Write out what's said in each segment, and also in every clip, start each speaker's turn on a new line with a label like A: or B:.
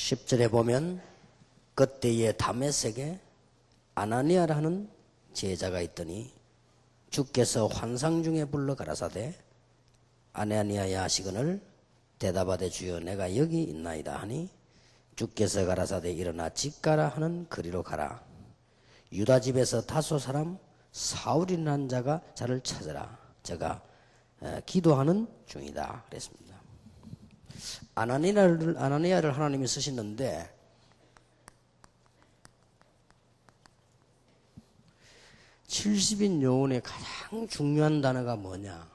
A: 10절에 보면 그때에 다메섹에 아나니아라는 제자가 있더니 주께서 환상 중에 불러 가라사대 아나니아야 하시거늘 대답하되 주여 내가 여기 있나이다 하니 주께서 가라사대 일어나 집 가라 하는 거리로 가라. 유다 집에서 다소 사람 사울이라는 자가 자를 찾으라. 저가 기도하는 중이다 그랬습니다. 아나니아를 하나님이 쓰시는데 (70인) 요원의 가장 중요한 단어가 뭐냐?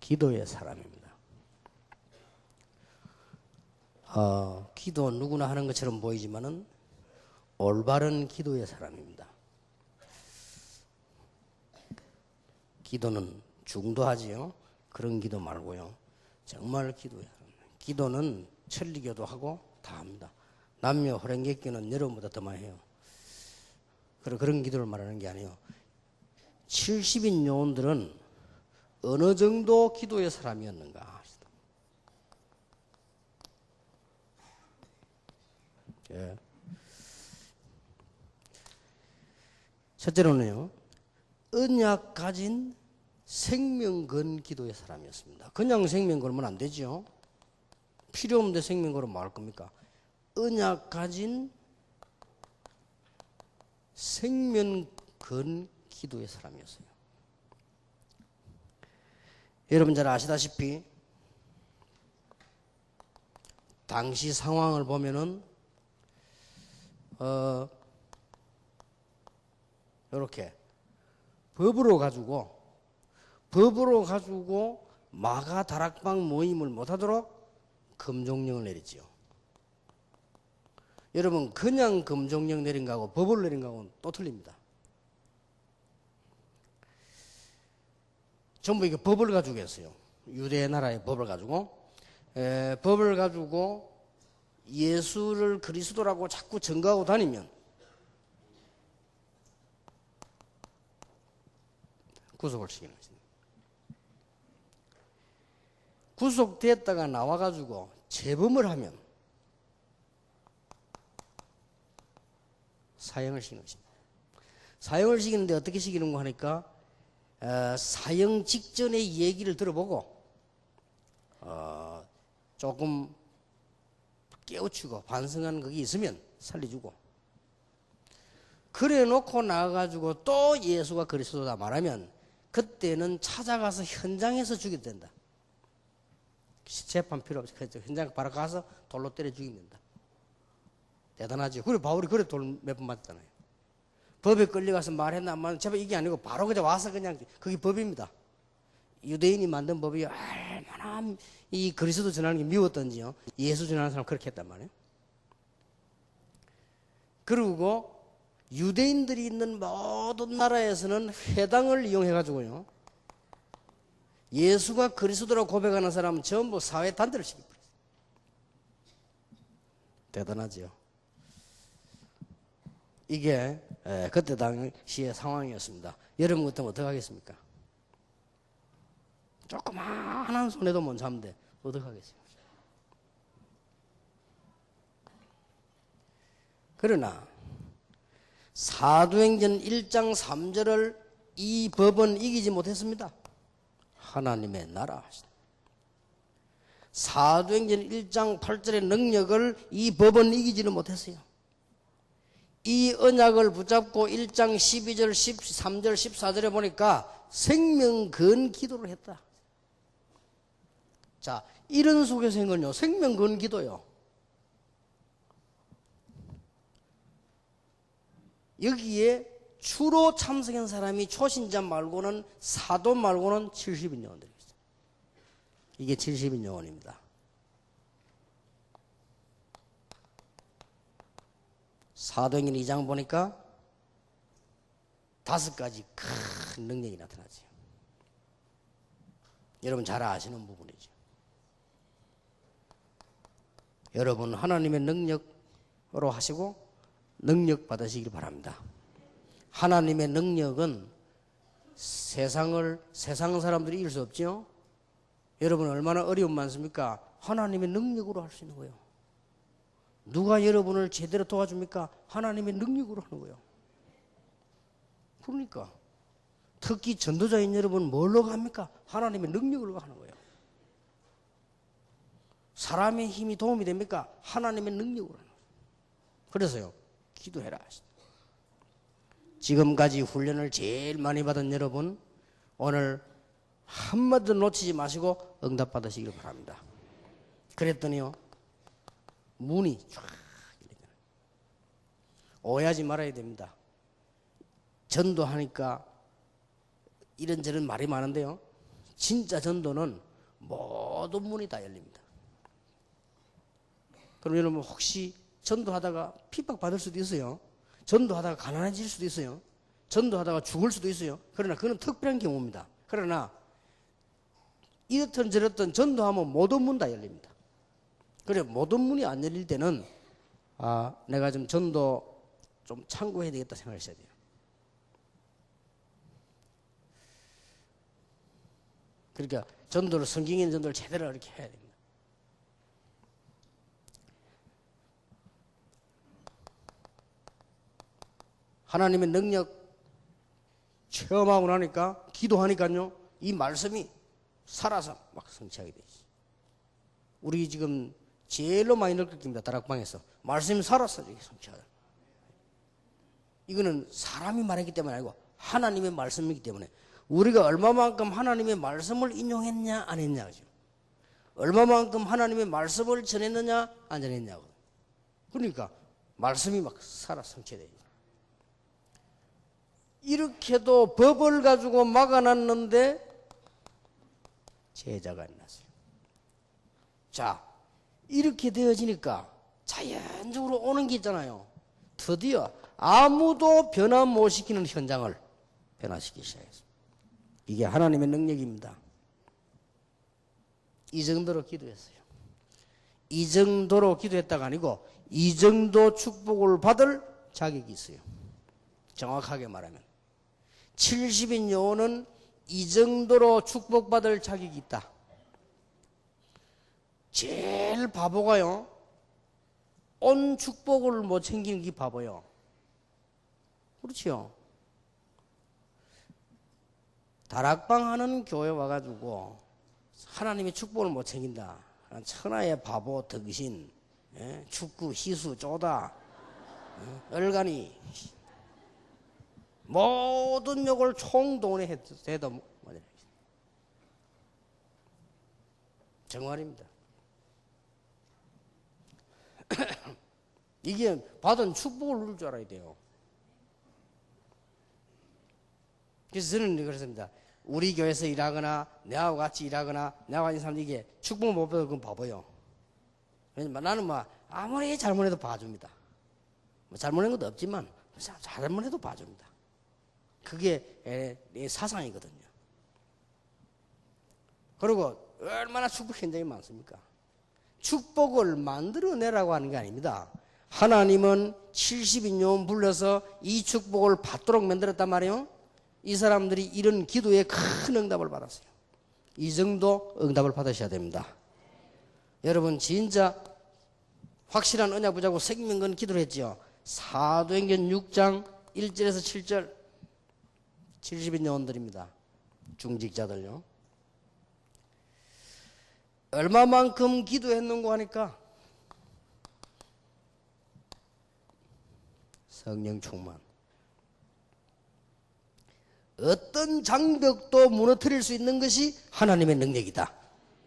A: 기도의 사람입니다. 기도 누구나 하는 것처럼 보이지만은 올바른 기도의 사람입니다. 기도는 중도하지요. 그런 기도 말고요. 정말 기도해요. 기도는 천리교도 하고 다 합니다. 남녀 호랭객교는 여러분보다 더 많이 해요. 그런 기도를 말하는 게 아니에요. 70인 요원들은 어느 정도 기도의 사람이었는가. 예. 첫째로는요, 언약 가진 생명 건 기도의 사람이었습니다. 그냥 생명 걸면 안 되죠. 필요 없는데 생명 걸으면 뭐 할 겁니까? 언약 가진 생명 건 기도의 사람이었어요. 여러분 잘 아시다시피 당시 상황을 보면은 이렇게 법으로 가지고 마가 다락방 모임을 못하도록 금종령을 내렸지요. 여러분 그냥 금종령 내린 거하고 법을 내린 거하고는 또 틀립니다. 전부 이게 법을 가지고 했어요. 유대 나라의 법을 가지고 예수를 그리스도라고 자꾸 증거하고 다니면 구속을 시키는 것입니다. 구속됐다가 나와가지고 재범을 하면 사형을 시키는 것입니다. 사형을 시키는데 어떻게 시키는가 하니까 사형 직전의 얘기를 들어보고 조금 깨우치고 반성하는 그게 있으면 살려주고, 그래 놓고 나와가지고 또 예수가 그리스도다 말하면 그때는 찾아가서 현장에서 죽여도 된다. 재판 필요 없이 현장 바로 가서 돌로 때려 죽이면 된다. 대단하죠. 그리고 바울이 그래 돌 몇 번 맞잖아요. 법에 끌려가서 말했나 안 말했나 제발 이게 아니고 바로 그냥 와서 그냥 그게 법입니다. 유대인이 만든 법이 얼마나 이 그리스도 전하는 게 미웠던지요. 예수 전하는 사람 그렇게 했단 말이에요. 그리고 유대인들이 있는 모든 나라에서는 회당을 이용해가지고요, 예수가 그리스도라고 고백하는 사람은 전부 사회단체를 시켜버렸어요. 대단하죠. 이게 그때 당시의 상황이었습니다. 여러분 같으면 어떻게 하겠습니까? 조그마한 손에도 못 잡는데 어떻게 하겠습니까? 그러나 사도행전 1장 3절을 이 법은 이기지 못했습니다. 하나님의 나라. 사도행전 1장 8절의 능력을 이 법은 이기지는 못했어요. 이 언약을 붙잡고 1장 12절, 13절, 14절에 보니까 생명 건 기도를 했다. 자, 이런 속에서 한 건요, 생명 건 기도요. 여기에 주로 참석한 사람이 초신자 말고는, 사도 말고는 70인 요원들이 있어요. 이게 70인 요원입니다. 사도행전 2장 보니까 5가지 큰 능력이 나타나죠. 여러분 잘 아시는 부분이죠. 여러분 하나님의 능력으로 하시고 능력 받으시길 바랍니다. 하나님의 능력은 세상 사람들이 이길 수 없죠. 여러분 얼마나 어려움 많습니까? 하나님의 능력으로 할 수 있는 거예요. 누가 여러분을 제대로 도와줍니까? 하나님의 능력으로 하는 거예요. 그러니까 특히 전도자인 여러분 뭘로 갑니까? 하나님의 능력으로 하는 거예요. 사람의 힘이 도움이 됩니까? 하나님의 능력으로 하는 거예요. 그래서요, 기도해라. 지금까지 훈련을 제일 많이 받은 여러분, 오늘 한마디도 놓치지 마시고 응답 받으시길 바랍니다. 그랬더니요, 문이 쫙 열리잖아요. 오해하지 말아야 됩니다. 전도하니까 이런저런 말이 많은데요, 진짜 전도는 모든 문이 다 열립니다. 그럼 여러분 혹시 전도하다가 핍박받을 수도 있어요. 전도하다가 가난해질 수도 있어요. 전도하다가 죽을 수도 있어요. 그러나 그건 특별한 경우입니다. 그러나 이렇든 저렇든 전도하면 모든 문 다 열립니다. 그래, 모든 문이 안 열릴 때는 내가 좀 전도 좀 참고해야 되겠다 생각하셔야 돼요. 그러니까 전도를, 성경에 있는 전도를 제대로 이렇게 해야 됩니다. 하나님의 능력 체험하고 나니까, 기도하니까요, 이 말씀이 살아서 막 성취하게 되지. 우리 지금 제일로 많이 느낍니다. 다락방에서 말씀이 살아서 이렇게 성취하다. 이거는 사람이 말했기 때문에 아니고 하나님의 말씀이기 때문에, 우리가 얼마만큼 하나님의 말씀을 인용했냐 안 했냐, 그죠? 얼마만큼 하나님의 말씀을 전했느냐 안 전했냐고. 그러니까 말씀이 막 살아 성취되죠. 이렇게도 법을 가지고 막아놨는데 제자가 안 났어요. 자, 이렇게 되어지니까 자연적으로 오는 게 있잖아요. 드디어 아무도 변화 못 시키는 현장을 변화시키기 시작했습니다. 이게 하나님의 능력입니다. 이 정도로 기도했어요. 이 정도로 기도했다가 아니고 이 정도 축복을 받을 자격이 있어요. 정확하게 말하면 70인 요원은 이 정도로 축복받을 자격이 있다. 제일 바보가요, 온 축복을 못 챙기는 게 바보요. 그렇지요. 다락방 하는 교회 와가지고 하나님의 축복을 못 챙긴다. 천하의 바보, 덕신, 축구, 희수, 쪼다, 얼간이, 모든 욕을 총동원해 해도 정말입니다. 이게 받은 축복을 누릴 줄 알아야 돼요. 그래서 저는 그렇습니다. 우리 교회에서 일하거나 내하고 같이 일하거나 내하고 있는 사람들이 이게 축복 못 받으면 그건 바보요. 왜냐면 나는 아무리 잘못해도 봐줍니다. 잘못한 것도 없지만 잘못해도 봐줍니다. 그게 내 사상이거든요. 그리고 얼마나 축복 현장이 많습니까? 축복을 만들어내라고 하는 게 아닙니다. 하나님은 70인용 불러서 이 축복을 받도록 만들었단 말이에요. 이 사람들이 이런 기도에 큰 응답을 받았어요. 이 정도 응답을 받으셔야 됩니다. 여러분 진짜 확실한 언약 붙잡고 생명건 기도를 했지요. 사도행전 6장 1절에서 7절 70인 요원들입니다. 중직자들요. 얼마만큼 기도했는고 하니까 성령 충만. 어떤 장벽도 무너뜨릴 수 있는 것이 하나님의 능력이다.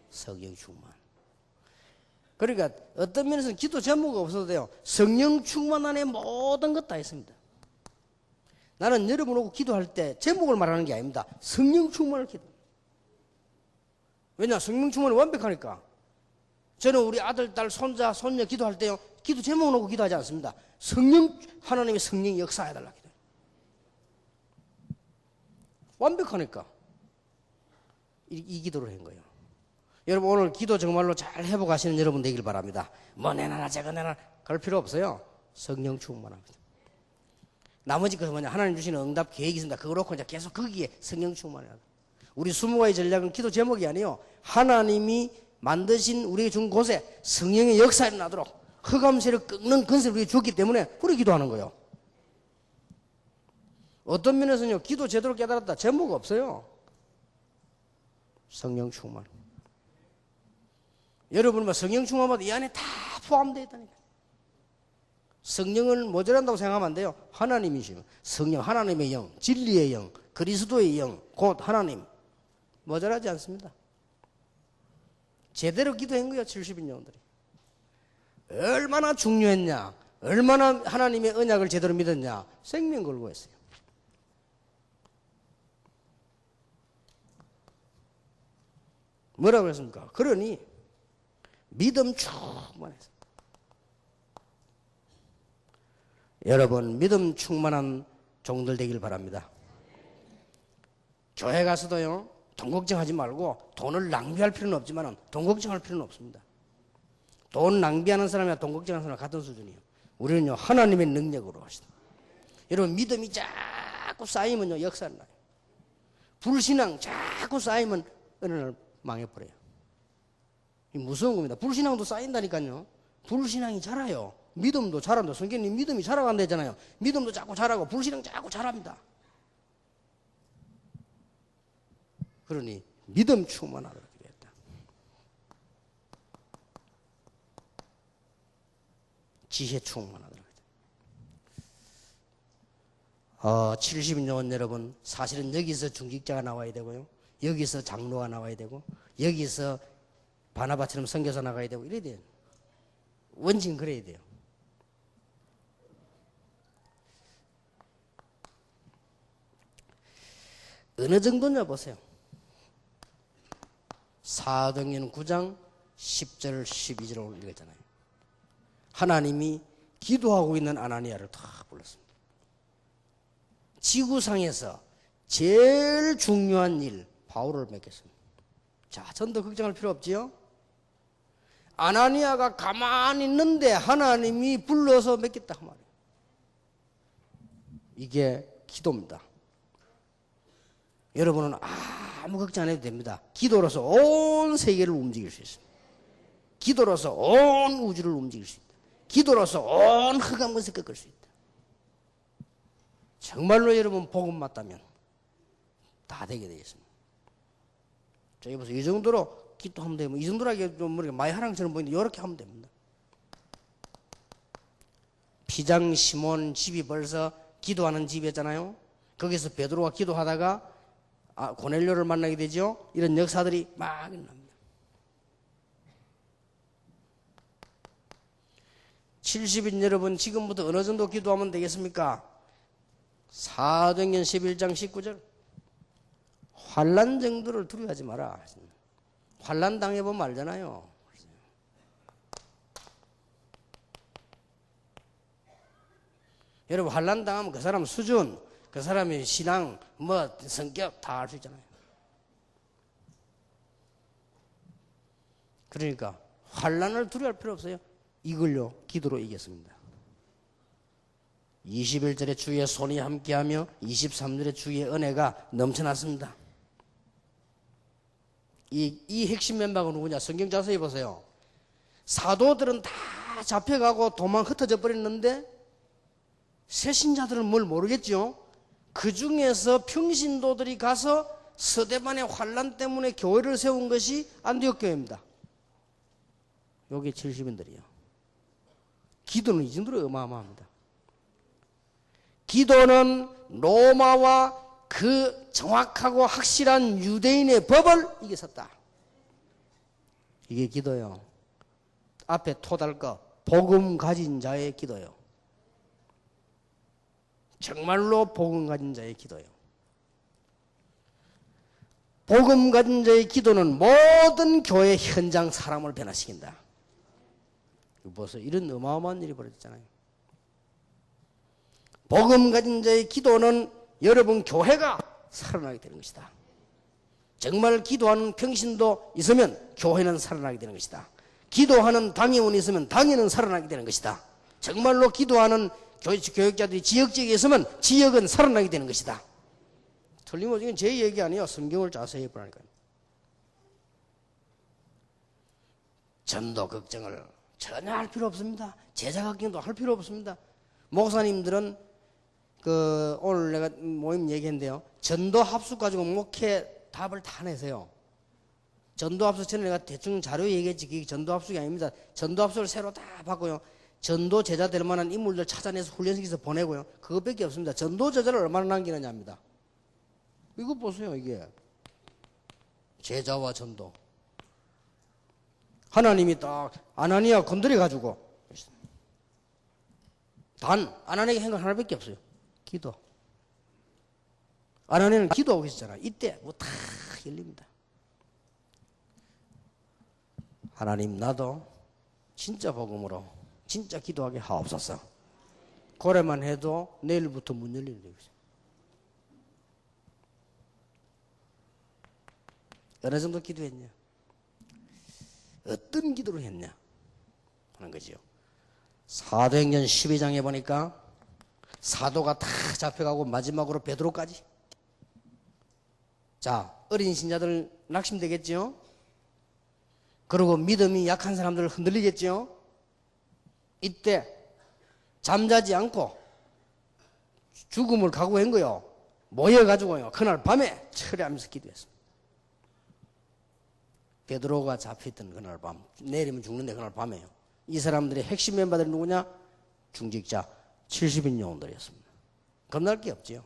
A: 성령 충만. 그러니까 어떤 면에서는 기도 제목이 없어도 돼요. 성령 충만 안에 모든 것 다 있습니다. 나는 여러분하고 기도할 때 제목을 말하는 게 아닙니다. 성령 충만을 기도합니다. 왜냐? 성령 충만이 완벽하니까. 저는 우리 아들, 딸, 손자, 손녀 기도할 때요, 기도 제목 놓고 기도하지 않습니다. 하나님의 성령이 역사해달라 기도해요. 완벽하니까 이 기도를 한 거예요. 여러분 오늘 기도 정말로 잘 회복하시는 여러분 되길 바랍니다. 뭐 내놔라 저거 내놔라 그럴 필요 없어요. 성령 충만합니다. 나머지 것은 뭐냐, 하나님 주시는 응답 계획이 있습니다. 그거 놓고 이제 계속 거기에 성령 충만해야 돼. 우리 수모가의 전략은 기도 제목이 아니에요. 하나님이 만드신 우리에게 준 곳에 성령의 역사가 일어나도록 흑암세를 꺾는 건설을 우리가 주었기 때문에 우리 기도하는 거예요. 어떤 면에서는요, 기도 제대로 깨달았다 제목 없어요. 성령 충만. 여러분 성령 충만마다 이 안에 다 포함되어 있다니까. 성령을 모자란다고 생각하면 안 돼요. 하나님이시요. 성령, 하나님의 영, 진리의 영, 그리스도의 영, 곧 하나님. 모자라지 않습니다. 제대로 기도한 거예요, 70인용들이. 얼마나 중요했냐, 얼마나 하나님의 언약을 제대로 믿었냐, 생명 걸고 했어요. 뭐라고 했습니까? 그러니 믿음 충만해서. 여러분 믿음 충만한 종들 되길 바랍니다. 교회 가서도요 돈 걱정하지 말고, 돈을 낭비할 필요는 없지만 돈 걱정할 필요는 없습니다. 돈 낭비하는 사람이나 돈 걱정하는 사람과 같은 수준이에요. 우리는요 하나님의 능력으로 하시다. 여러분 믿음이 자꾸 쌓이면요 역사를 나요. 불신앙 자꾸 쌓이면 어느 날 망해버려요. 무서운 겁니다. 불신앙도 쌓인다니까요. 불신앙이 자라요. 믿음도 자란다. 성경님 믿음이 자라간다잖아요. 믿음도 자꾸 자라고 불신앙 자꾸 자랍니다. 그러니 믿음 충만하도록 했다. 지혜 충만하도록 했다. 70년 여러분, 사실은 여기서 중직자가 나와야 되고요, 여기서 장로가 나와야 되고, 여기서 바나바처럼 선교사 나가야 되고 이래야 돼요. 원칙은 그래야 돼요. 어느 정도냐 보세요. 사도행전 9장 10절 12절을 읽었잖아요. 하나님이 기도하고 있는 아나니아를 다 불렀습니다. 지구상에서 제일 중요한 일 바울을 맡겼습니다. 자, 전도 걱정할 필요 없지요? 아나니아가 가만히 있는데 하나님이 불러서 맡겼다 그 말이에요. 이게 기도입니다. 여러분은 아무 걱정 안 해도 됩니다. 기도로서 온 세계를 움직일 수 있습니다. 기도로서 온 우주를 움직일 수 있다. 기도로서 온 흑암 것을 꺾을 수 있다. 정말로 여러분 복음 맞다면 다 되게 되겠습니다. 저기 보세요. 이 정도로 기도하면 되면, 이 정도로 하기에 좀 머리가 마이하랑처럼 보이는데 이렇게 하면 됩니다. 피장 시몬 집이 벌써 기도하는 집이었잖아요. 거기서 베드로가 기도하다가 고넬료를 만나게 되죠. 이런 역사들이 막 일어납니다. 70인 여러분, 지금부터 어느 정도 기도하면 되겠습니까? 사도행전 11장 19절. 환난 정도를 두려워하지 마라. 환난 당해보면 알잖아요. 여러분 환난 당하면 그 사람 수준, 그 사람의 신앙, 성격 다 알 수 있잖아요. 그러니까 환난을 두려워할 필요 없어요. 이걸요 기도로 이겼습니다. 21절에 주의 손이 함께하며 23절에 주의 은혜가 넘쳐났습니다. 이 핵심 멤버가 누구냐? 성경 자세히 보세요. 사도들은 다 잡혀가고 도망 흩어져 버렸는데 새신자들은 뭘 모르겠죠? 그 중에서 평신도들이 가서 서대반의 환난 때문에 교회를 세운 것이 안디옥 교회입니다. 요게 70인들이요. 기도는 이 정도로 어마어마합니다. 기도는 로마와 그 정확하고 확실한 유대인의 법을 이겼었다. 이게 기도요. 앞에 토달 거 복음 가진 자의 기도요. 정말로 복음 가진 자의 기도요. 복음 가진 자의 기도는 모든 교회 현장 사람을 변화시킨다. 보세요. 이런 어마어마한 일이 벌어졌잖아요. 복음 가진 자의 기도는 여러분 교회가 살아나게 되는 것이다. 정말 기도하는 평신도 있으면 교회는 살아나게 되는 것이다. 기도하는 당회원이 있으면 당회는 살아나게 되는 것이다. 정말로 기도하는 교육자들이 지역지역에 있으면 지역은 살아나게 되는 것이다. 틀림없이 이건 제 얘기 아니에요. 성경을 자세히 보라니까요. 전도 걱정을 전혀 할 필요 없습니다. 제자 걱정도 할 필요 없습니다. 목사님들은 오늘 내가 모임 얘기했는데요. 전도 합숙 가지고 목회 답을 다 내세요. 전도 합숙 전에 내가 대충 자료 얘기했지. 그게 전도 합숙이 아닙니다. 전도 합숙을 새로 다 바꿔요. 전도 제자 될 만한 인물들 찾아내서 훈련시켜서 보내고요. 그것밖에 없습니다. 전도 제자를 얼마나 남기느냐 합니다. 이거 보세요. 이게 제자와 전도. 하나님이 딱 아나니아 건드려 가지고 단 아나니아가 한 건 하나밖에 없어요. 기도. 아나니아는 기도하고 있었잖아. 이때 뭐 다 열립니다. 하나님 나도 진짜 복음으로 진짜 기도하게 하옵소서. 고래만 해도 내일부터 문 열리는 거죠. 어느 정도 기도했냐? 어떤 기도를 했냐? 하는 거지요. 사도행전 12장에 보니까 사도가 다 잡혀가고 마지막으로 베드로까지. 자, 어린 신자들 낙심되겠지요? 그리고 믿음이 약한 사람들 흔들리겠지요? 이때 잠자지 않고 죽음을 각오한 거요. 모여가지고요. 그날 밤에 철회하면서 기도했습니다. 베드로가 잡혀있던 그날 밤, 내일이면 죽는데 그날 밤에요. 이 사람들의 핵심 멤버들이 누구냐? 중직자 70인 영혼들이었습니다. 겁날 게 없지요.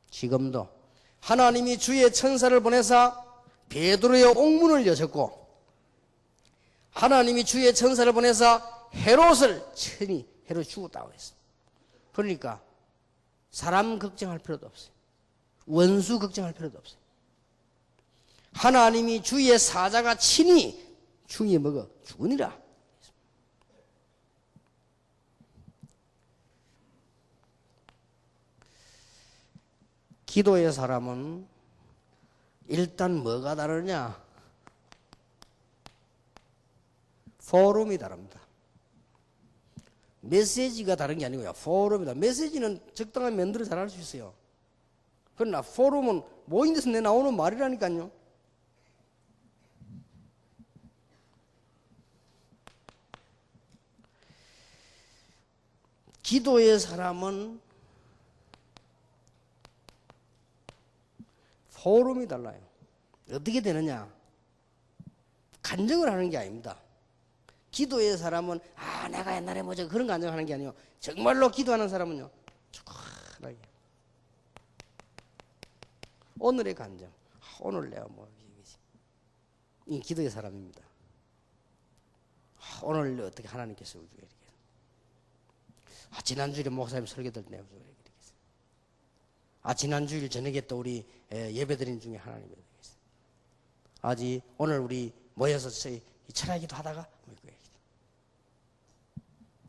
A: 지금도 하나님이 주의 천사를 보내사 베드로의 옥문을 여셨고, 하나님이 주의 천사를 보내사 헤롯을 친히 헤롯이 죽었다고 했습니다. 그러니까 사람 걱정할 필요도 없어요. 원수 걱정할 필요도 없어요. 하나님이 주의 사자가 친히 중에 먹어 죽으니라. 기도의 사람은 일단 뭐가 다르냐? 포럼이 다릅니다. 메시지가 다른 게 아니고요. 포럼이다. 메시지는 적당한 면들을 잘 할 수 있어요. 그러나 포럼은 모인 데서 내 나오는 말이라니까요. 기도의 사람은 포럼이 달라요. 어떻게 되느냐? 간증을 하는 게 아닙니다. 기도의 사람은 내가 옛날에 뭐죠 그런 간증하는 게 아니에요. 정말로 기도하는 사람은요. 조그하게 오늘의 간증. 오늘 내가 이 기도의 사람입니다. 오늘 어떻게 하나님께서 우주에 이렇게 지난주일에 목사님 설교 들 내가 이렇게 지난주일 저녁에 또 우리 예배드린 중에 하나님이 되겠어요. 아직 오늘 우리 모여서 철학기도 하다가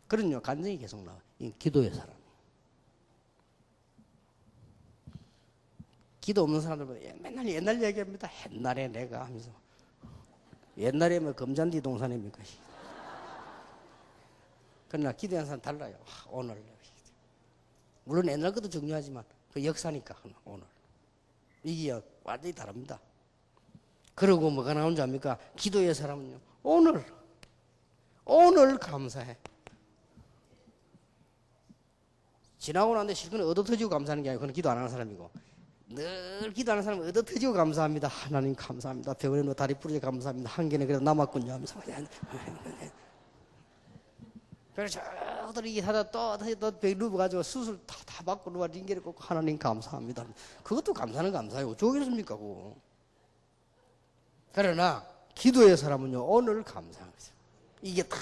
A: 그런요 간증이 계속 나와요. 이 기도의 사람. 기도 없는 사람들보다 맨날 옛날 얘기합니다. 옛날에 내가 하면서 옛날에 뭐 금잔디 동산입니까? 그러나 기도하는 사람 달라요. 오늘 물론 옛날 것도 중요하지만 그 역사니까 오늘 이게 완전히 다릅니다. 그러고 뭐가 나온 줄 압니까? 기도의 사람은요 오늘 감사해. 지나고 나는데 실컷 얻어터지고 감사하는 게 아니고 그건 기도 안 하는 사람이고, 늘 기도하는 사람은 얻어터지고 감사합니다. 하나님 감사합니다. 병원에 뭐 다리 부러져 감사합니다. 한 개는 그래도 남았군요 하면서 그래서 저들 이게 하다 또병 누워가지고 수술 다 받고 누가 링게를 꽂고 하나님 감사합니다. 그것도 감사는 감사해요. 어쩌겠습니까 그거. 그러나 기도의 사람은요 오늘 감사한 거죠. 이게 다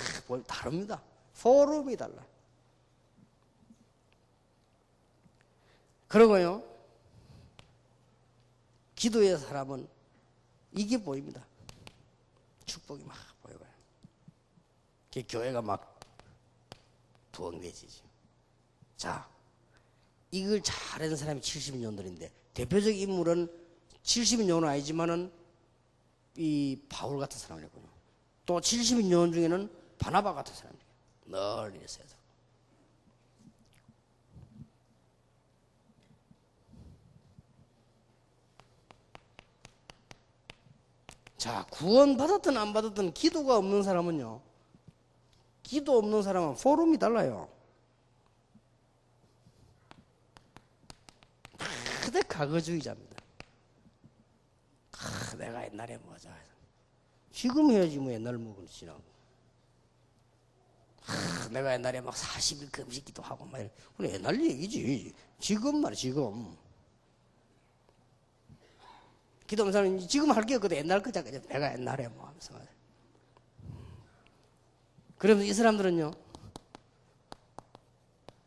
A: 다릅니다. 포럼이 달라. 그러고요 기도의 사람은 이게 보입니다. 축복이 막 보여요. 교회가 막 부흥되지죠. 자, 이걸 잘하는 사람이 70년들인데 대표적 인물은 70년은 아니지만은 이 바울 같은 사람이었군요. 또 70년 중에는 바나바 같은 사람이에요. 널리 있어야 돼. 자, 구원 받았든 안 받았든 기도가 없는 사람은요, 기도 없는 사람은 포럼이 달라요. 그대 과거주의자입니다. 내가 옛날에 뭐자. 지금 해야지 뭐 옛날 먹은 지나고. 내가 옛날에 막 40일 금식기도 하고 막 그래 옛날 얘기지. 지금 말이야 지금. 기도 없는 사람은 지금 할 게 없거든. 옛날 거잖아. 내가 옛날에 뭐 하면서 말이야. 그러면서 이 사람들은요,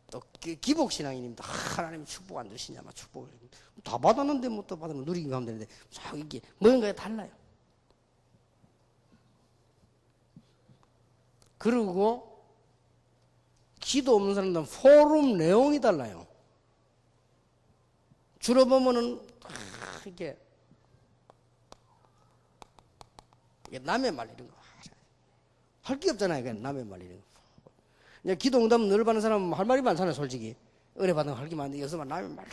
A: 또 기복신앙인입니다. 하나님 축복 안 주시냐, 막 축복을. 다 받았는데 뭐 또 받으면 누리긴 가면 되는데, 자, 이게 뭔가가 달라요. 그리고 기도 없는 사람들은 포럼 내용이 달라요. 주로 보면은 이게 남의 말 이런 거 할 게 없잖아요. 그냥 남의 말 이런 거. 그냥 기도 응답 늘 받는 사람은 할 말이 많잖아요. 솔직히 은혜 받는 거 할 게 많은데 여기서만 남의 말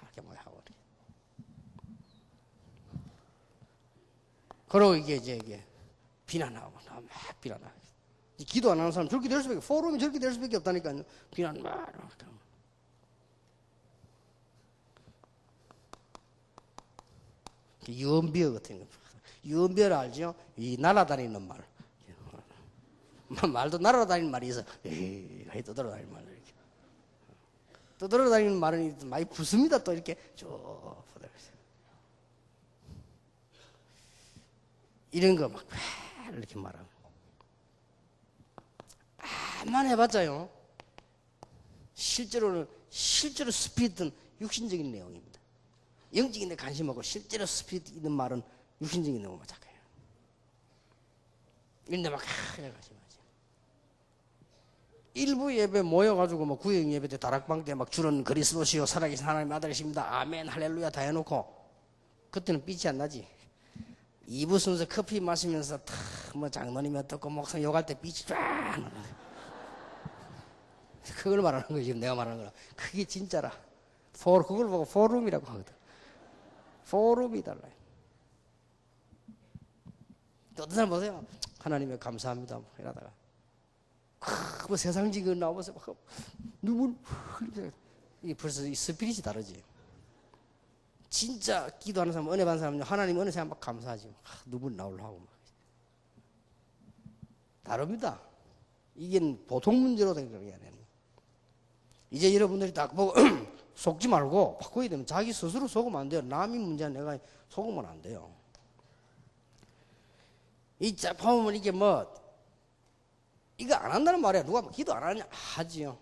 A: 이렇게 뭐 하고 그러고 이게 비난하고 막 비난하고 기도 안 하는 사람 저렇게 될 수밖에 포럼이 저렇게 될 수밖에 없다니까요. 비난 말 유언비어 같은 거. 유언비어를 알죠? 이 날아다니는 말. 말도 날아다니는 말이 있어. 에이, 떠돌아다니는 말. 이렇게. 떠돌아다니는 말은 많이 붙습니다. 또 이렇게 쭉. 이런 거 막 이렇게 말하고. 암만 해봤자요. 실제로 스피드는 육신적인 내용입니다. 영적인 데 관심 없고 실제로 스피드 있는 말은 육신적인 내용만 작아요. 이런데 막 관심하지. 일부 예배 모여가지고 뭐 구역 예배 때 다락방 때 막 주는 그리스도시요 살아계신 하나님의 아들이십니다. 아멘 할렐루야 다 해놓고 그때는 삐치 안 나지. 2부 순서 커피 마시면서 뭐 장로님이 어떻고 목사 욕할 때 삐치 쫙 나는데 그걸 말하는 거지. 지금 내가 말하는 거라. 그게 진짜라. 그걸 보고 포럼이라고 하거든. 포럼이 달라요. 또 어떤 사람 보세요. 하나님의 감사합니다. 뭐 이러다가 뭐 세상적인 나와서 막 눈물 이게 벌써 이 스피릿이 다르지. 진짜 기도하는 사람, 은혜 받는 사람은 하나님 은혜 생각 막 감사하지. 눈물 나오려고 하고 막. 다릅니다. 이게 보통 문제로 된 거야. 이제 여러분들이 딱 보고 속지 말고 바꿔야 되면 자기 스스로 속으면 안 돼요. 남이 문제야 내가 속으면 안 돼요. 이 보면 이게 뭐 이거 안 한다는 말이야. 누가 기도 안 하냐? 하지요.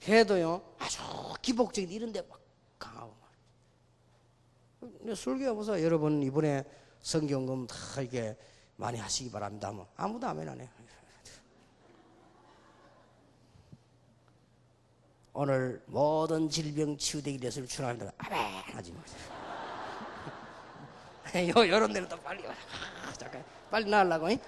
A: 해도요 아주 기복적인 이런데 막 강하고 말이야. 설교 보세요. 여러분 이번에 성경금 다 이게 많이 하시기 바랍니다. 뭐 아무도 아멘 안 해. 오늘 모든 질병 치유되기 위해서 축원합니다. 아멘 하지 마세요. 요런 데는 또 빨리 잠깐 빨리 나으려고 아멘.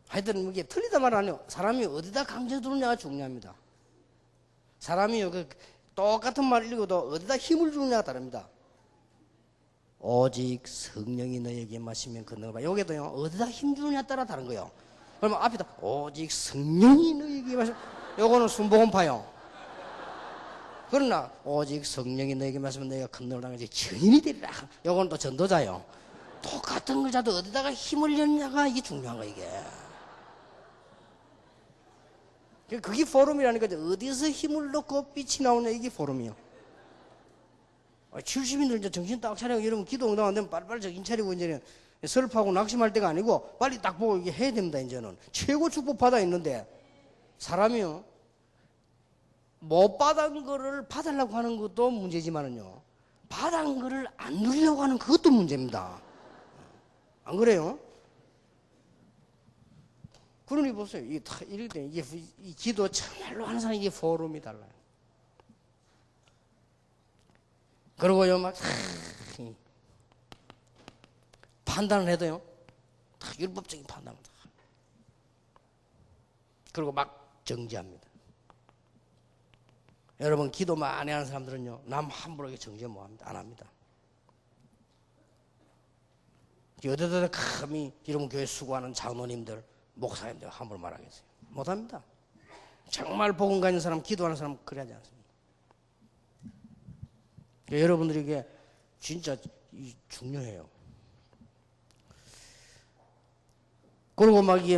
A: 하여튼 이게 틀리다 말 안 해요. 사람이 어디다 강조 두느냐가 중요합니다. 사람이 그 똑같은 말 읽어도 어디다 힘을 주느냐가 다릅니다. 오직 성령이 너에게 마시면 건너가. 여기도요 어디다 힘 주느냐에 따라 다른 거예요. 그러면 앞에다 오직 성령이 너에게 마시면 요거는 순복음파요. 그러나 오직 성령이 너에게 마시면 너희가 건너를 당하지 증인이 되리라. 요거는 또 전도자요. 똑같은 걸 자도 어디다가 힘을 넣느냐가 이게 중요한 거 이게. 그게 포럼이라니까. 어디서 힘을 넣고 빛이 나오냐 이게 포럼이요. 70인들 이제 정신 딱 차리고 여러분 기도 응답 안 되면 빨리빨리 정신 차리고 이제는 슬퍼하고 낙심할 때가 아니고 빨리 딱 보고 이게 해야 됩니다. 이제는 최고 축복 받아 있는데 사람이요 못 받은 거를 받으려고 하는 것도 문제지만은요 받은 거를 안 누리려고 하는 그것도 문제입니다. 안 그래요? 그러니 보세요. 이럴 때 이게 이 기도 정말로 하는 사람이 이게 포럼이 달라요. 그러고요 막 판단을 해도요 다 율법적인 판단을 다. 그리고 막 정지합니다. 여러분 기도 많이 하는 사람들은요 남 함부로 정지 못 합니다. 안 합니다. 어디다 감히 이런 교회 수고하는 장로님들, 목사님들 함부로 말하겠어요? 못합니다. 정말 복음 가진 사람, 기도하는 사람 그래야 하지 않습니다. 여러분들에게 진짜 중요해요. 그리고 막 이게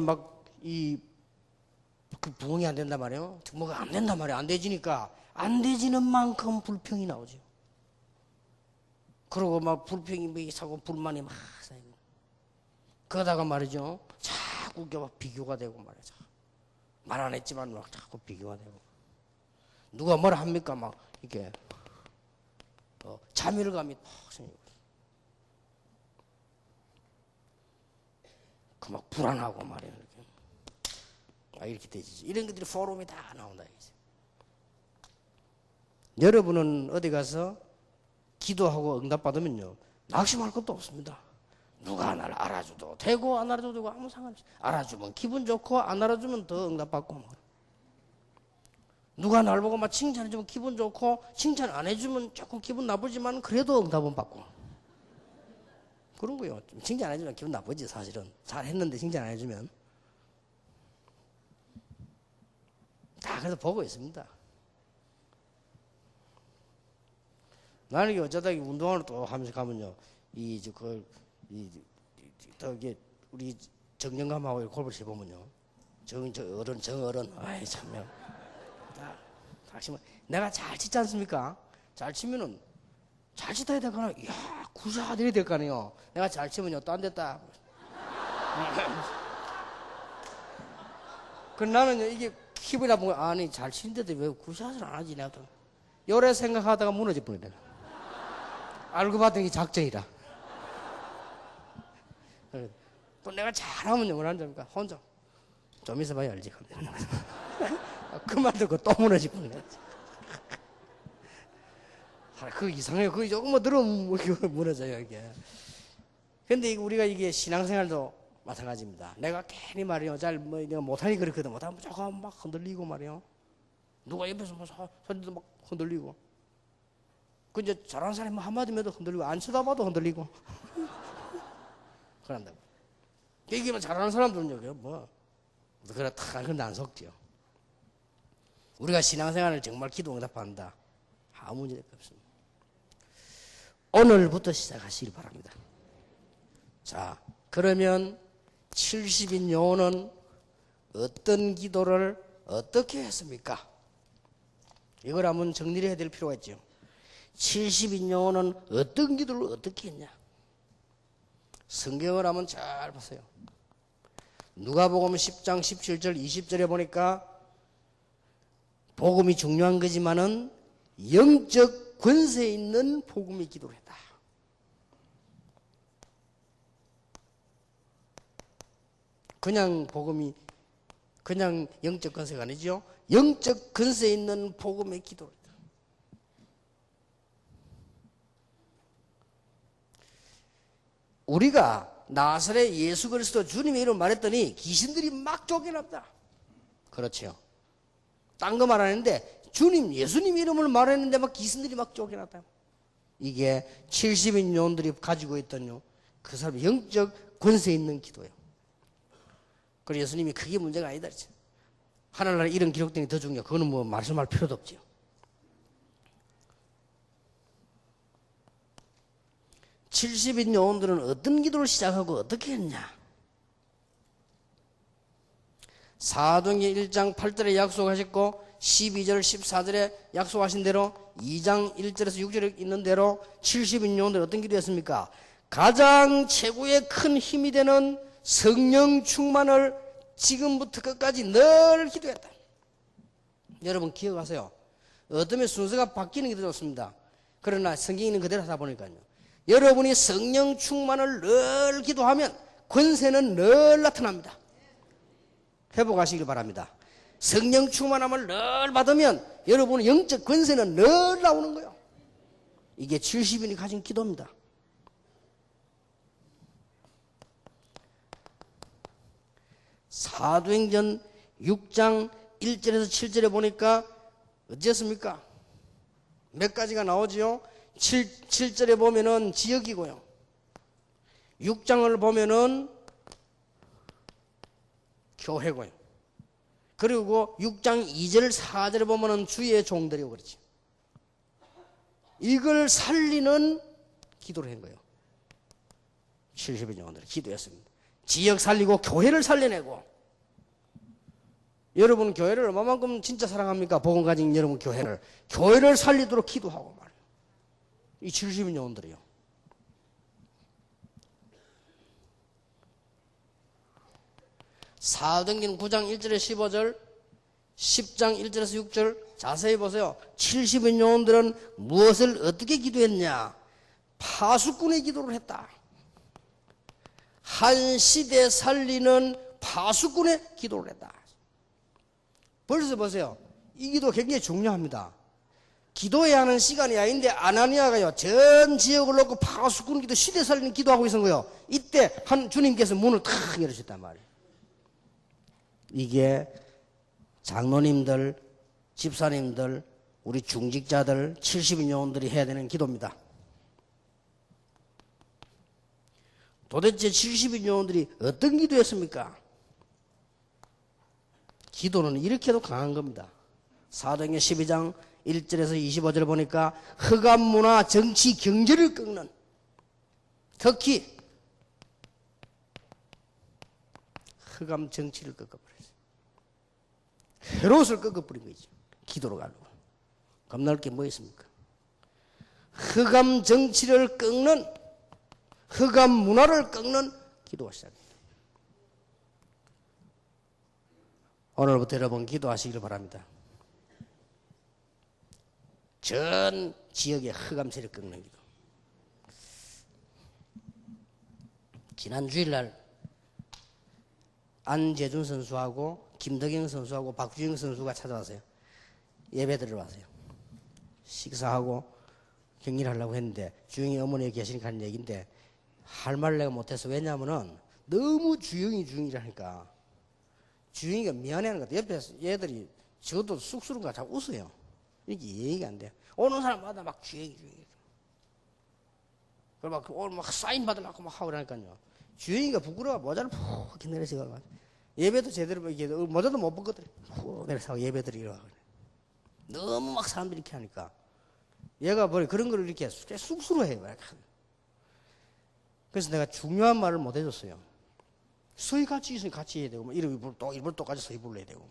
A: 그 부흥이 안 된단 말이에요. 뭐가 안 된단 말이에요. 안 되지니까 안 되지는 만큼 불평이 나오죠. 그러고 막 불평이 막 사고 불만이 막 쌓이고. 그러다가 말이죠. 자꾸 막 비교가 되고 말이죠. 말 안 했지만 막 자꾸 비교가 되고. 누가 뭐라 합니까? 막 이렇게 자멸감이 팍 생기고. 그 막 불안하고 말이에요. 이렇게 되지. 이런 것들이 포럼이 다 나온다. 여러분은 어디 가서 기도하고 응답받으면요, 낙심할 것도 없습니다. 누가 나를 알아줘도 되고 안 알아줘도 되고 아무 상관없어요. 알아주면 기분 좋고 안 알아주면 더 응답받고. 누가 날 보고 막 칭찬해주면 기분 좋고 칭찬 안 해주면 조금 기분 나쁘지만 그래도 응답은 받고. 그런 거요. 칭찬 안 해주면 기분 나쁘지 사실은. 잘했는데 칭찬 안 해주면. 다 그래서 보고 있습니다. 나는 어쩌다 운동하러 또 하면서 가면요, 우리 정영감하고 골프를 쳐보면요, 정어른, 아이, 참요. 내가 잘 치지 않습니까? 잘 치면은, 잘 치다 해야 될까나? 이야, 구샷 이래야 될 거 아니에요. 내가 잘 치면요, 또 안 됐다. 그 나는 이게 기분이 나쁜 거, 아니, 잘 치는데도 왜 구샷을 안 하지, 내가 또. 요래 생각하다가 무너질 뻔했다. 알고 봤더니 작정이라. 또 내가 잘하면요, 뭐라는 점입니까? 혼자. 좀 있어봐야 알지. 그 말 듣고 또 무너질 뻔했네. 그 이상해요. 그거 조금만 들으면 무너져요, 이게. 근데 우리가 이게 신앙생활도 마찬가지입니다. 내가 괜히 말이요, 내가 못하니 그렇거든. 못하면 조금 막 흔들리고 말이요. 누가 옆에서 뭐 소리도 막 흔들리고. 그 이제 잘하는 사람이 한마디면 흔들리고, 안 쳐다봐도 흔들리고. 그런다고. 이게 잘하는 사람들은요, 그렇다, 그런데 안 속지요. 우리가 신앙생활을 정말 기도 응답한다. 아무 문제 없습니다. 오늘부터 시작하시길 바랍니다. 자, 그러면 70인 요원은 어떤 기도를 어떻게 했습니까? 이걸 한번 정리를 해야 될 필요가 있죠. 70인 요원은 어떤 기도를 어떻게 했냐? 성경을 한번 잘 보세요. 누가복음 10장 17절 20절에 보니까 복음이 중요한 거지만은 영적 권세 있는 복음의 기도를 했다. 그냥 복음이 그냥 영적 권세가 아니죠. 영적 권세 있는 복음의 기도를 했다. 우리가 나사렛 예수 그리스도 주님의 이름 말했더니 귀신들이 막 쫓겨났다. 그렇죠. 딴 거 말하는데 주님 예수님 이름을 말했는데 막 귀신들이 막 쫓겨났다. 이게 70인 요원들이 가지고 있던 그 사람의 영적 권세 있는 기도예요. 그래서 예수님이 그게 문제가 아니다. 하늘나라에 이런 기록된 게 더 중요해요. 그거는 뭐 말씀할 필요도 없죠. (70인) 요원들은 어떤 기도를 시작하고 어떻게 했냐? 사도행전 1장 8절에 약속하셨고 12절 14절에 약속하신 대로 2장 1절에서 6절에 있는 대로 70인 요원들은 어떤 기도했습니까? 가장 최고의 큰 힘이 되는 성령 충만을 지금부터 끝까지 늘 기도했다. 여러분 기억하세요. 어쩌면 순서가 바뀌는 게 더 좋습니다. 그러나 성경 있는 그대로 하다 보니까요. 여러분이 성령 충만을 늘 기도하면 권세는 늘 나타납니다. 회복하시길 바랍니다. 성령 충만함을 늘 받으면 여러분의 영적 권세는 늘 나오는 거예요. 이게 70인이 가진 기도입니다. 사도행전 6장 1절에서 7절에 보니까 어찌했습니까? 몇 가지가 나오지요? 7절에 보면은 지역이고요. 6장을 보면은 교회고요. 그리고 6장 2절 4절을 보면은 주의 종들이고 그렇지. 이걸 살리는 기도를 한 거예요. 70인 영혼들이 기도했습니다. 지역 살리고 교회를 살려내고. 여러분 교회를 얼마만큼 진짜 사랑합니까? 복음 가진 여러분 교회를 살리도록 기도하고 말이에요. 이 70인 영혼들이요. 사도행전 9장 1절에 15절, 10장 1절에서 6절 자세히 보세요. 70인 영혼들은 무엇을 어떻게 기도했냐? 파수꾼의 기도를 했다. 한 시대 살리는 파수꾼의 기도를 했다. 벌써 보세요. 이 기도 굉장히 중요합니다. 기도해야 하는 시간이 아닌데 아나니아가요 전 지역을 놓고 파수꾼 기도, 시대 살리는 기도하고 있는 거예요. 이때 한 주님께서 문을 탁 열으셨단 말이에요. 이게 장로님들, 집사님들, 우리 중직자들, 70인 영혼들이 해야 되는 기도입니다. 도대체 70인 영혼들이 어떤 기도했습니까? 기도는 이렇게도 강한 겁니다. 사도행전 12장 1절에서 25절 보니까 흑암 문화, 정치, 경제를 꺾는, 특히 흑암 정치를 꺾어버렸어요. 헤롯을 꺾어버린 거죠. 기도로 가려고. 겁날 게 뭐 있습니까? 흑암 정치를 꺾는, 흑암 문화를 꺾는 기도가 시작합니다. 오늘부터 여러분 기도하시길 바랍니다. 전 지역의 흑암 세력 꺾는 기도. 지난 주일날 안재준 선수하고 김덕영 선수하고 박주영 선수가 찾아왔어요. 예배 드리러왔어요. 식사하고 격리를 하려고 했는데 주영이 어머니가 계시니까 하는 얘기인데 할 말을 내가 못해서, 왜냐하면은 너무 주영이라니까 주영이가 미안해하는 것 같아. 옆에서 얘들이 저도 쑥스러운가 자꾸 웃어요. 이게 얘기가 안 돼. 오는 사람마다 막 주영이. 그리고 막 오늘 막 사인 받으려고 막 하고 그러니까요. 주영이가 부끄러워 모자를 푹 이렇게 내려서 예배도 제대로 이렇게 모자도 못 벗거든. 푹 내려서 예배 드리러 가고. 너무 막 사람들이 이렇게 하니까 얘가 뭐 그런 걸 이렇게 쑥스러워해요. 그래서 내가 중요한 말을 못 해줬어요. 서희 같이 있으니 같이 해야 되고, 일부러 똑같이 서희 불러야 되고,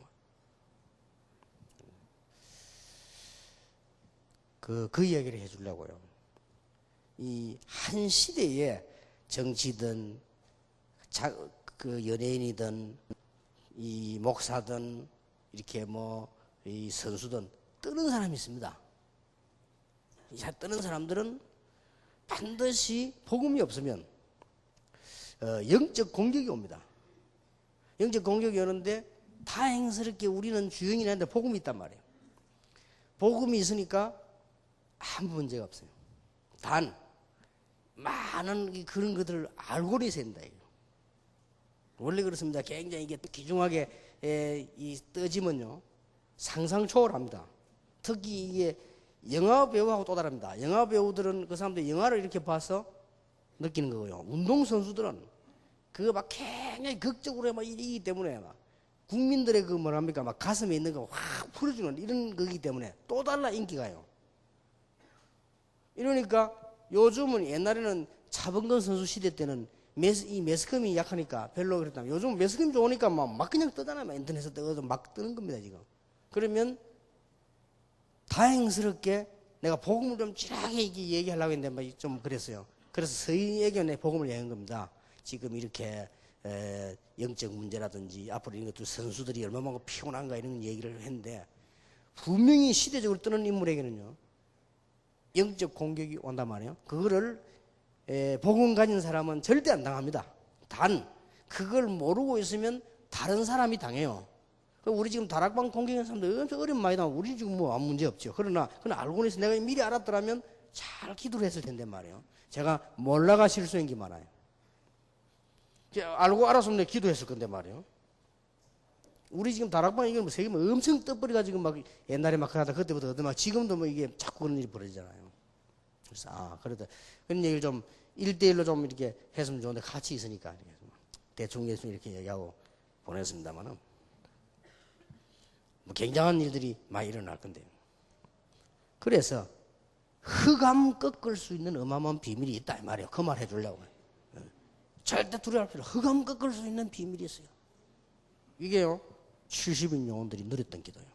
A: 그 이야기를 해주려고요. 이 한 시대에 정치든, 연예인이든, 이 목사든, 이렇게 이 선수든, 뜨는 사람이 있습니다. 뜨는 사람들은 반드시 복음이 없으면 영적 공격이 옵니다. 영적 공격이 오는데 다행스럽게 우리는 주영이라는데 복음이 있단 말이에요. 복음이 있으니까 아무 문제가 없어요. 단 많은 그런 것들을 알고 있어야 된다. 원래 그렇습니다. 굉장히 이게 귀중하게 떠지면요 상상 초월합니다. 특히 이게 영화 배우하고 또 다릅니다. 영화 배우들은 그 사람들 영화를 이렇게 봐서 느끼는 거고요. 운동선수들은 그거 막 굉장히 극적으로 막 이기 때문에 막 국민들의 막 가슴에 있는 거 확 풀어주는 이런 거기 때문에 또 달라 인기가요. 이러니까 요즘은 옛날에는 차범근 선수 시대 때는 이 매스컴이 약하니까 별로 그랬다면 요즘 매스컴이 좋으니까 막 그냥 뜨잖아요. 인터넷에서 떠서 막 뜨는 겁니다, 지금. 그러면 다행스럽게 내가 복음을 좀 찌라게 얘기하려고 했는데 좀 그랬어요. 그래서 서희에게 내 복음을 얘기한 겁니다. 지금 이렇게 영적 문제라든지 앞으로 이런 것들 선수들이 얼마나 피곤한가 이런 얘기를 했는데 분명히 시대적으로 뜨는 인물에게는요 영적 공격이 온단 말이에요. 그거를 복음 가진 사람은 절대 안 당합니다. 단 그걸 모르고 있으면 다른 사람이 당해요. 우리 지금 다락방 공격하는 사람들 엄청 어려움 많이 당하고 우리 지금 아무 문제 없죠. 그러나 그건 알고 있어 내가 미리 알았더라면 잘 기도를 했을 텐데 말이에요. 제가 몰라가 실수한 게 많아요. 알고 알았으면 내가 기도했을 건데 말이에요. 우리 지금 다락방 이게 세계 엄청 떠버려가지고 막 옛날에 막 하다 그때부터 막 지금도 이게 자꾸 그런 일이 벌어지잖아요. 그래서 그러다 그런 얘기를 좀 1대1로 좀 이렇게 했으면 좋은데 같이 있으니까 대충 이렇게 얘기하고 보냈습니다만은 뭐 굉장한 일들이 많이 일어날 건데요. 그래서 흑암 꺾을 수 있는 어마어마한 비밀이 있다 이 말이에요. 그 말 해주려고. 절대 두려워할 필요 없어요. 흑암 꺾을 수 있는 비밀이 있어요. 이게요 70인 영혼들이 누렸던 기도예요.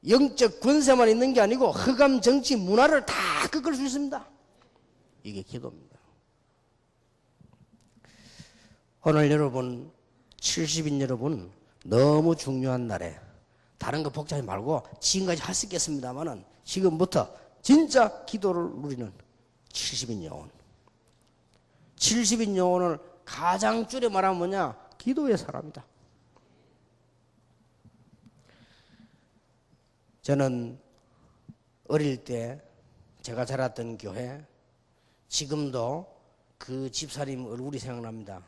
A: 영적 권세만 있는 게 아니고 흑암 정치 문화를 다 꺾을 수 있습니다. 이게 기도입니다. 오늘 여러분 70인 여러분 너무 중요한 날에 다른 거 복잡하지 말고 지금까지 할 수 있겠습니다만은 지금부터 진짜 기도를 누리는 70인 영혼. 70인 영혼을 가장 줄여 말하면 뭐냐? 기도의 사람이다. 저는 어릴 때 제가 자랐던 교회 지금도 그 집사님 얼굴이 생각납니다.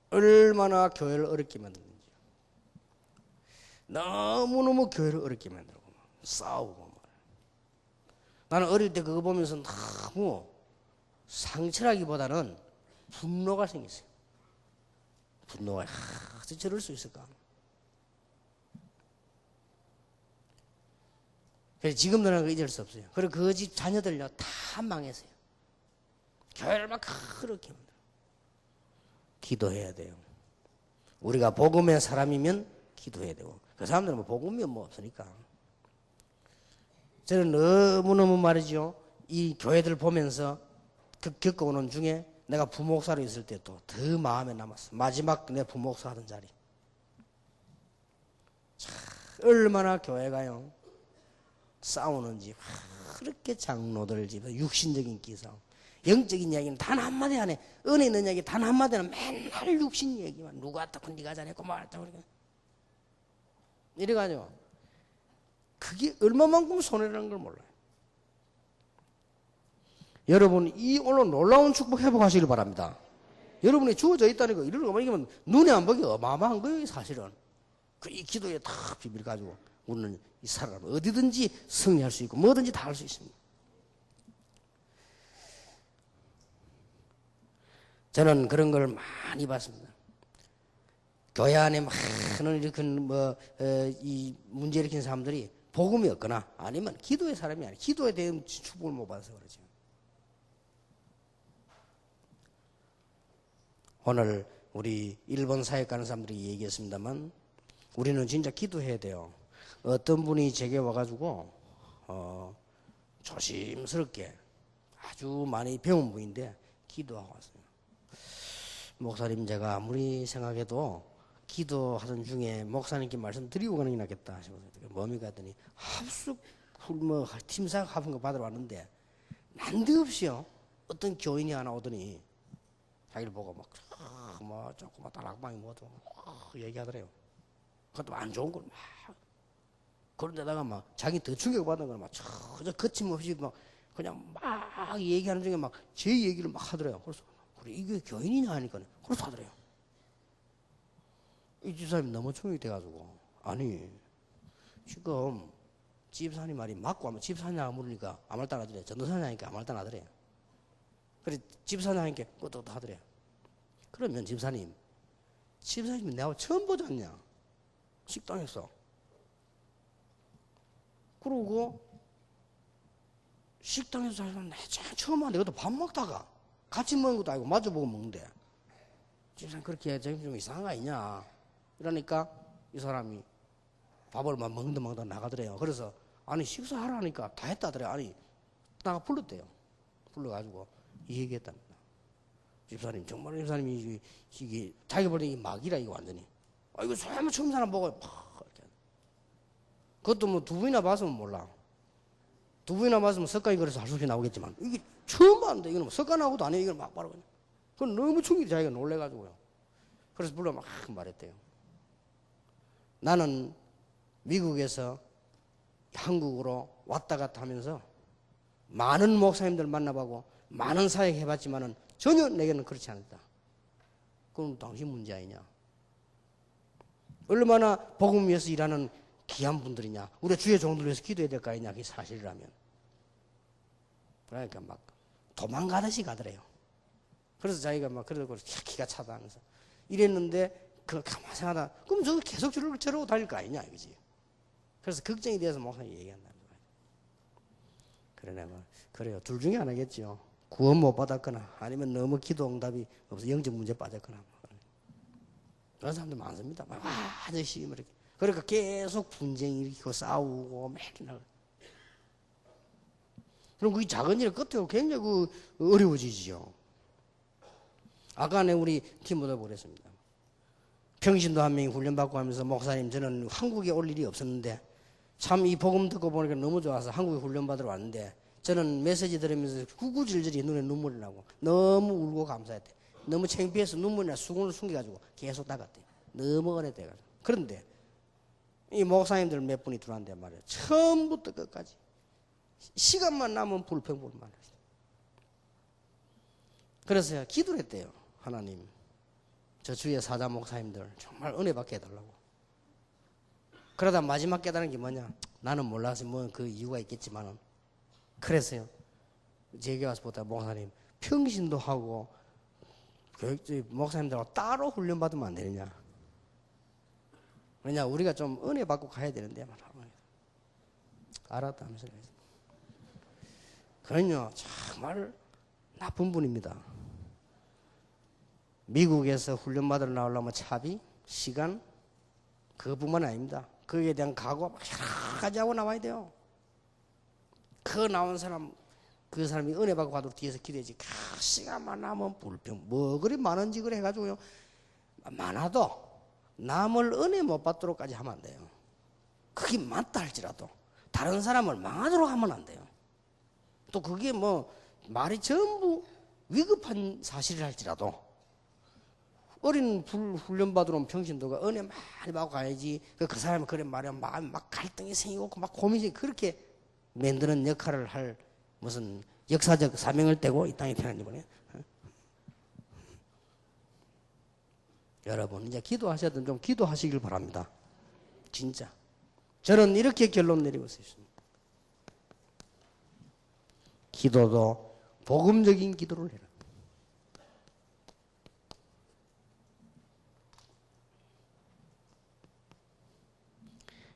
A: 얼마나 교회를 어렵게 만드는지. 너무너무 교회를 어렵게 만들고 싸우고. 나는 어릴 때 그거 보면서 너무 상처라기보다는 분노가 생겼어요. 분노가 어떻게 저럴 수 있을까? 그래서 지금도 잊을 수 없어요. 그리고 그 집 자녀들요 다 망했어요. 교회를 막 그렇게 만들어. 기도해야 돼요. 우리가 복음의 사람이면 기도해야 되고 그 사람들은 뭐 복음이 뭐 없으니까. 저는 너무너무 말이죠. 이 교회들 보면서 겪어오는 중에 내가 부목사로 있을 때도 더 마음에 남았어. 마지막 내 부목사 하던 자리. 참 얼마나 교회가요 싸우는지. 그렇게 장로들 집에 육신적인 기싸움. 영적인 이야기는 단 한마디 안 해. 은혜 있는 이야기 단 한마디는 맨날 육신 얘기만. 누가 왔다고 네가 잘했고 뭐 했다고 그러니까. 이래가지고 그게 얼마만큼 손해라는 걸 몰라요. 여러분 이 오늘 놀라운 축복 회복하시길 바랍니다. 여러분이 주어져 있다는 거 이런 거면 눈에 안 보기 어마어마한 거예요 사실은. 그 이 기도에 다 비밀 가지고 우리는 이 사람 어디든지 승리할 수 있고 뭐든지 다 할 수 있습니다. 저는 그런 걸 많이 봤습니다. 교회 안에 많은 이렇게 이 문제 일으킨 사람들이 복음이 없거나 아니면 기도의 사람이 아니에요. 기도에 대한 축복을 못 받아서 그러죠. 오늘 우리 일본 사역 가는 사람들이 얘기했습니다만 우리는 진짜 기도해야 돼요. 어떤 분이 제게 와가지고 조심스럽게 아주 많이 배운 분인데 기도하고 왔어요. 목사님 제가 아무리 생각해도 기도하던 중에 목사님께 말씀드리고 가는 게 낫겠다 싶어서 뭡니까 했더니 합숙 뭐 팀사역 하는 거 받으러 왔는데 난데없이요 어떤 교인이 하나 오더니 자기를 보고 막 조금 다락방이 뭐도 얘기하더래요. 그것도 안 좋은 걸 막 그런데다가 막 자기 더 충격받은 걸 막 저 거침없이 막 그냥 막 얘기하는 중에 막 제 얘기를 막 하더래요. 그래서 그래 이게 교인이냐 하니까 그렇다 하더래요. 이 집사님이 너무 충격이 돼가지고 아니 지금 집사님 말이 맞고 하면 집사냐 물으니까 아무 말도 안 하더래요. 전도사냐 하니까 아무 말도 안 하더래요. 그래 집사냐 하니까 그것도 하더래요. 그러면 집사님이 내가 처음 보지 않냐 식당에서 그러고 식당에서 사실은 처음 하는데 그것도 밥 먹다가 같이 먹는 것도 아니고 마주보고 먹는데 집사님 그렇게 좀 이상한 거 아니냐 이러니까 이 사람이 밥을 막 먹다 나가더래요. 그래서 아니 식사하라니까 다 했다더래요. 아니 나가 불렀대요. 불러가지고 이 얘기했답니다. 집사님 정말 집사님이 이게 자기 볼 때 이게 막이라 이거 완전히 이거 설마 처음 사람 보고 이렇게. 그것도 뭐 두 분이나 봤으면 몰라. 두 번이나 맞으면 석가이 그래서 할 수 없이 나오겠지만 이게 처음 봤는데 이거는 뭐 석가 나오고도 안 해. 이걸 막 바로 그냥. 그건 너무 충격이 자기가 놀래가지고요. 그래서 불러 막 말했대요. 나는 미국에서 한국으로 왔다 갔다 하면서 많은 목사님들 만나보고 많은 사역 해봤지만은 전혀 내게는 그렇지 않았다. 그건 당신 문제 아니냐. 얼마나 복음 위해서 일하는 귀한 분들이냐. 우리가 주의 종들 위해서 기도해야 될 거 아니냐. 그게 사실이라면. 그러니까 막 도망가듯이 가더래요. 그래서 자기가 막 그러고 기가 차다 하면서 이랬는데 가만히 생각하다 그럼 저 계속 저러고 다닐 거 아니냐 이거지. 그래서 걱정이 돼서 목사님이 얘기한다는 거예요. 그러네 뭐 그래요. 둘 중에 하나겠죠. 구원 못 받았거나 아니면 너무 기도 응답이 없어 영적 문제 빠졌거나 그런 사람들 많습니다. 막 아저씨 이렇게 그러니까 계속 분쟁 일으키고 싸우고 맨날 그럼 그 작은 일 끝에 굉장히 어려워지죠. 아까 우리 팀보다 그랬습니다. 평신도 한 명이 훈련받고 하면서 목사님 저는 한국에 올 일이 없었는데 참 이 복음 듣고 보니까 너무 좋아서 한국에 훈련받으러 왔는데 저는 메시지 들으면서 구구절절이 눈에 눈물이 나고 너무 울고 감사했대. 너무 창피해서 눈물이나 수건을 숨겨가지고 계속 닦았대. 너무 오래돼가지고. 그런데 이 목사님들 몇 분이 들어왔는데 말이에요. 처음부터 끝까지 시간만 나면 불평불만 했어요. 그래서 기도를 했대요. 하나님 저 주위의 사자 목사님들 정말 은혜 받게 해달라고. 그러다 마지막 깨달은 게 뭐냐, 나는 몰라서 뭐 그 이유가 있겠지만은 그래서요 제게 와서 보다 목사님 평신도 하고 교육적 목사님들하고 따로 훈련 받으면 안 되느냐. 왜냐 우리가 좀 은혜 받고 가야 되는데 말하고 알았다 하면서 그는요 정말 나쁜 분입니다. 미국에서 훈련 받으러 나오려면 차비, 시간 그것뿐만 아닙니다. 거기에 대한 각오가 막 여러 가지 하고 나와야 돼요. 그 나온 사람 그 사람이 은혜 받고 가도 뒤에서 기대지. 시간만 나면 불평 뭐 그리 많은 짓을 해가지고요 많아도 남을 은혜 못 받도록까지 하면 안 돼요. 그게 맞다 할지라도 다른 사람을 망하도록 하면 안 돼요. 또 그게 뭐 말이 전부 위급한 사실을 할지라도 어린 훈련받으러 온 평신도가 은혜 많이 받고 가야지. 그 사람이 그래 말이야 막 갈등이 생기고 막 고민이 그렇게 만드는 역할을 할 무슨 역사적 사명을 떼고 이 땅에 태어난 이번에. 여러분 이제 기도하셔든 좀 기도하시길 바랍니다. 진짜 저는 이렇게 결론 내리고 있습니다. 기도도 복음적인 기도를 해라.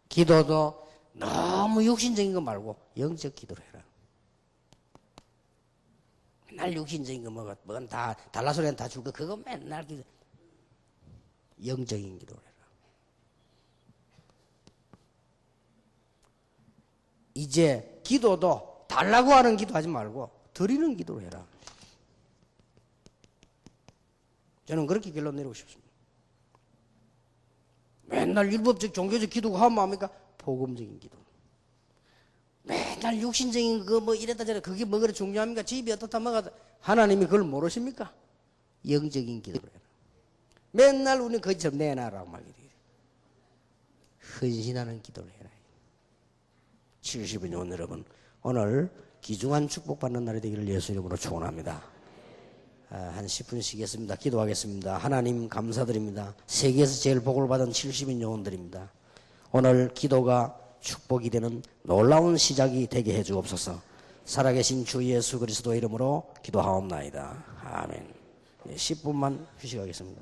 A: 기도도 너무 육신적인 거 말고 영적 기도를 해라. 맨날 육신적인 거 뭐건 다 달라소리는 다 줄 거 그거 맨날 기도. 영적인 기도를 해라. 이제 기도도 달라고 하는 기도하지 말고 드리는 기도를 해라. 저는 그렇게 결론 내리고 싶습니다. 맨날 율법적 종교적 기도가 하면 뭡니까? 복음적인 기도. 맨날 육신적인 거 뭐 이랬다 저랬다 그게 뭐 그래 중요합니까? 집이 어떻다 뭐가 하나님이 그걸 모르십니까? 영적인 기도를 해라. 맨날 우리는 거기처럼 내놔라고 막 이래. 헌신하는 기도를 해라. 70인 온 여러분 오늘 귀중한 축복받는 날이 되기를 예수 이름으로 축원합니다. 한 10분 쉬겠습니다. 기도하겠습니다. 하나님 감사드립니다. 세계에서 제일 복을 받은 70인 영혼들입니다. 오늘 기도가 축복이 되는 놀라운 시작이 되게 해 주옵소서. 살아계신 주 예수 그리스도 이름으로 기도하옵나이다. 아멘. 10분만 휴식하겠습니다.